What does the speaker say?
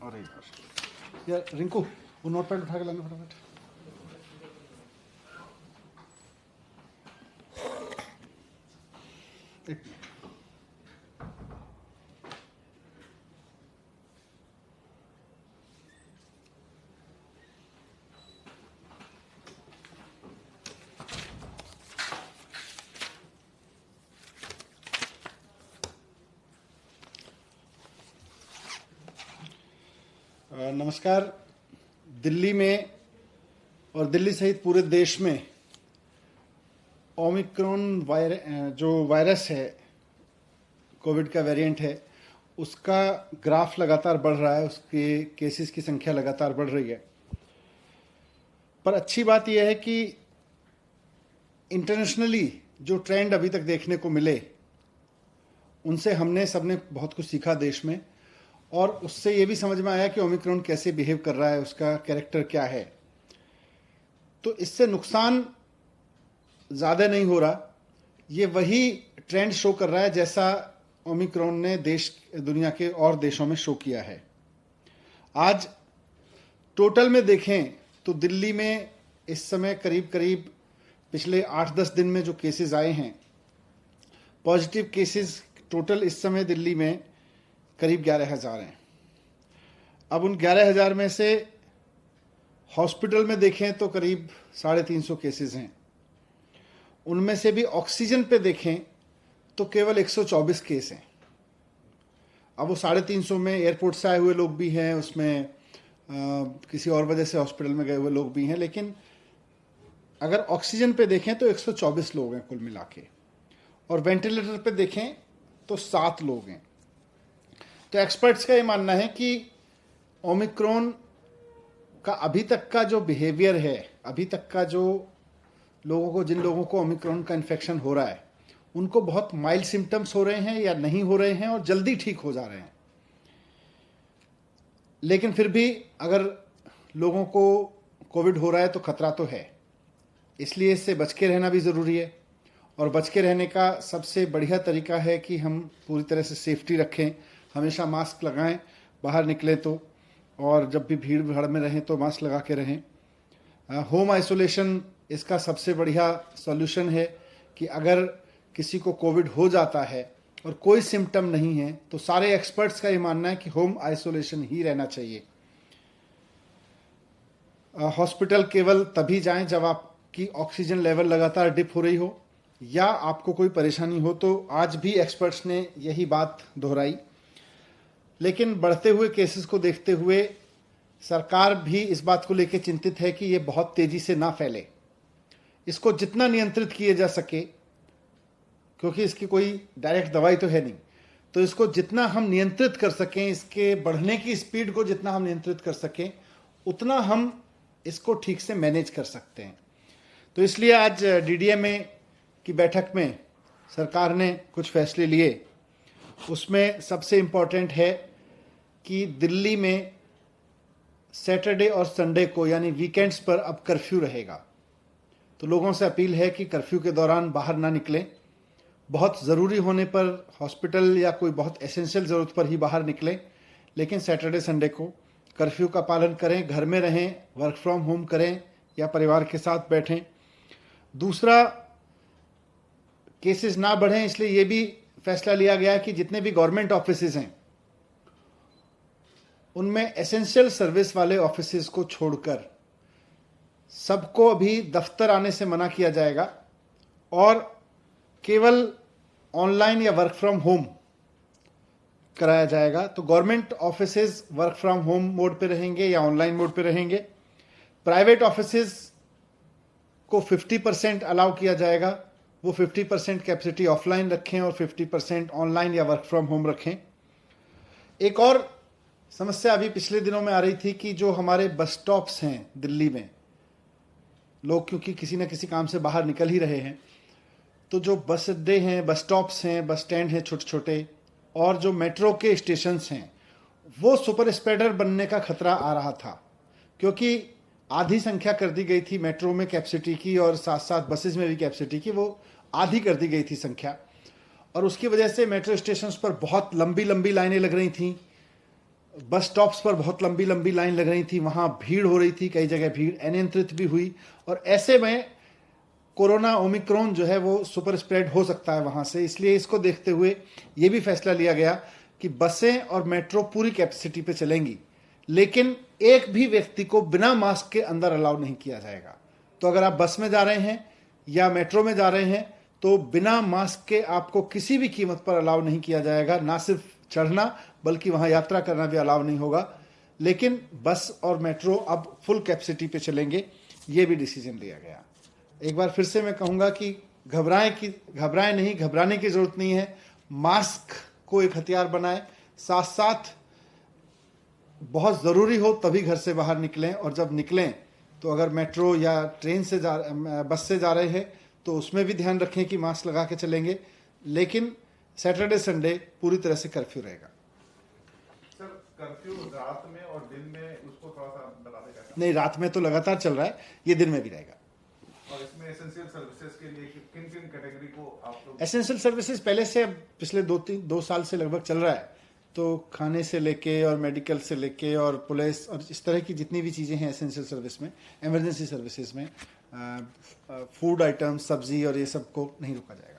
अरे यार रिंकू वो नोट पैड उठा के लाना फटाफट। एक नमस्कार। दिल्ली में और दिल्ली सहित पूरे देश में ओमिक्रॉन जो वायरस है, कोविड का वेरिएंट है, उसका ग्राफ लगातार बढ़ रहा है, उसके केसेस की संख्या लगातार बढ़ रही है। पर अच्छी बात यह है कि इंटरनेशनली जो ट्रेंड अभी तक देखने को मिले, उनसे हमने सबने बहुत कुछ सीखा देश में, और उससे ये भी समझ में आया कि ओमिक्रॉन कैसे बिहेव कर रहा है, उसका कैरेक्टर क्या है। तो इससे नुकसान ज़्यादा नहीं हो रहा, ये वही ट्रेंड शो कर रहा है जैसा ओमिक्रॉन ने दुनिया के और देशों में शो किया है। आज टोटल में देखें तो दिल्ली में इस समय करीब करीब पिछले 8-10 दिन में जो केसेस आए हैं, पॉजिटिव केसेस टोटल इस समय दिल्ली में करीब 11,000 हैं। अब उन 11,000 में से हॉस्पिटल में देखें तो करीब 350 केसेस हैं। उनमें से भी ऑक्सीजन पे देखें तो केवल 124 केस हैं। अब वो 350 में एयरपोर्ट से आए हुए लोग भी हैं, उसमें किसी और वजह से हॉस्पिटल में गए हुए लोग भी हैं, लेकिन अगर ऑक्सीजन पे देखें तो 124 लोग हैं कुल मिला के, और वेंटिलेटर पे देखें तो 7 लोग हैं। तो एक्सपर्ट्स का ये मानना है कि ओमिक्रॉन का अभी तक का जो बिहेवियर है, अभी तक का जो जिन लोगों को ओमिक्रॉन का इन्फेक्शन हो रहा है, उनको बहुत माइल्ड सिम्टम्स हो रहे हैं या नहीं हो रहे हैं और जल्दी ठीक हो जा रहे हैं। लेकिन फिर भी अगर लोगों को कोविड हो रहा है तो खतरा तो है, इसलिए इससे बच के रहना भी ज़रूरी है। और बच के रहने का सबसे बढ़िया तरीका है कि हम पूरी तरह से सेफ्टी रखें, हमेशा मास्क लगाएं बाहर निकले तो, और जब भी भीड़ भाड़ में रहें तो मास्क लगा के रहें। होम आइसोलेशन इसका सबसे बढ़िया सॉल्यूशन है कि अगर किसी को कोविड हो जाता है और कोई सिम्टम नहीं है तो सारे एक्सपर्ट्स का ये मानना है कि होम आइसोलेशन ही रहना चाहिए। हॉस्पिटल केवल तभी जाएं जब आपकी ऑक्सीजन लेवल लगातार डिप हो रही हो या आपको कोई परेशानी हो, तो आज भी एक्सपर्ट्स ने यही बात दोहराई। लेकिन बढ़ते हुए केसेस को देखते हुए सरकार भी इस बात को लेकर चिंतित है कि ये बहुत तेजी से ना फैले। इसको जितना नियंत्रित किया जा सके, क्योंकि इसकी कोई डायरेक्ट दवाई तो है नहीं, तो इसको जितना हम नियंत्रित कर सकें, इसके बढ़ने की स्पीड को जितना हम नियंत्रित कर सकें, उतना हम इसको ठीक से मैनेज कर सकते हैं। तो इसलिए आज डीडीएमए की बैठक में सरकार ने कुछ फैसले लिए। उसमें सबसे इम्पॉर्टेंट है कि दिल्ली में सैटरडे और संडे को, यानी वीकेंड्स पर अब कर्फ्यू रहेगा। तो लोगों से अपील है कि कर्फ्यू के दौरान बाहर ना निकलें। बहुत ज़रूरी होने पर हॉस्पिटल या कोई बहुत एसेंशियल ज़रूरत पर ही बाहर निकलें, लेकिन सैटरडे संडे को कर्फ्यू का पालन करें, घर में रहें, वर्क फ्रॉम होम करें या परिवार के साथ बैठें। दूसरा, केसेस ना बढ़ें, इसलिए ये भी फैसला लिया गया कि जितने भी गवर्नमेंट ऑफिसेज हैं उनमें एसेंशियल सर्विस वाले ऑफिसेज को छोड़कर सबको अभी दफ्तर आने से मना किया जाएगा और केवल ऑनलाइन या वर्क फ्रॉम होम कराया जाएगा। तो government offices work from home mode पे रहेंगे या ऑनलाइन मोड पे रहेंगे। प्राइवेट ऑफिसेज को 50% अलाउ किया जाएगा, वो 50% कैपेसिटी ऑफलाइन रखें और 50% ऑनलाइन या वर्क फ्रॉम होम रखें। एक और समस्या अभी पिछले दिनों में आ रही थी कि जो हमारे बस स्टॉप्स हैं दिल्ली में, लोग क्योंकि किसी न किसी काम से बाहर निकल ही रहे हैं, तो जो बस अड्डे हैं, बस स्टॉप्स हैं, बस स्टैंड हैं छोटे छोटे, और जो मेट्रो के स्टेशंस हैं, वो सुपर स्प्रेडर बनने का खतरा आ रहा था, क्योंकि आधी संख्या कर दी गई थी मेट्रो में कैपेसिटी की और साथ साथ बसेस में भी कैपेसिटी की, वो आधी कर दी गई थी संख्या, और उसकी वजह से मेट्रो स्टेशंस पर बहुत लंबी लंबी लाइनें लग रही थी। बस स्टॉप्स पर बहुत लंबी लंबी लाइन लग रही थी, वहां भीड़ हो रही थी, कई जगह भीड़ अनियंत्रित भी हुई। और ऐसे में कोरोना ओमिक्रॉन जो है वो सुपर स्प्रेड हो सकता है वहां से, इसलिए इसको देखते हुए ये भी फैसला लिया गया कि बसें और मेट्रो पूरी कैपेसिटी पे चलेंगी, लेकिन एक भी व्यक्ति को बिना मास्क के अंदर अलाउ नहीं किया जाएगा। तो अगर आप बस में जा रहे हैं या मेट्रो में जा रहे हैं तो बिना मास्क के आपको किसी भी कीमत पर अलाउ नहीं किया जाएगा, ना सिर्फ चढ़ना बल्कि वहां यात्रा करना भी अलाउ नहीं होगा। लेकिन बस और मेट्रो अब फुल कैपेसिटी पे चलेंगे, ये भी डिसीजन लिया गया। एक बार फिर से मैं कहूंगा कि घबराएं नहीं, घबराने की जरूरत नहीं है। मास्क को एक हथियार बनाएं, साथ साथ बहुत जरूरी हो तभी घर से बाहर निकलें, और जब निकलें तो अगर मेट्रो या ट्रेन से बस से जा रहे हैं तो उसमें भी ध्यान रखें कि मास्क लगा के चलेंगे। लेकिन सैटरडे संडे पूरी तरह से कर्फ्यू रहेगा। सर, कर्फ्यू रात में और दिन में उसको थोड़ा सा बता देगा? नहीं, रात में तो लगातार चल रहा है, ये दिन में भी रहेगा। और इसमें एसेंशियल सर्विसेज के लिए किन किन कैटेगरी को आप लोग? एसेंशियल सर्विसेज पहले से पिछले 2 साल से लगभग चल रहा है, तो खाने से लेके और मेडिकल से लेके और पुलिस और इस तरह की जितनी भी चीज़ें हैं एसेंशियल सर्विस में, इमरजेंसी सर्विसेज में, फूड आइटम्स, सब्जी और ये सब को नहीं रोका जाएगा।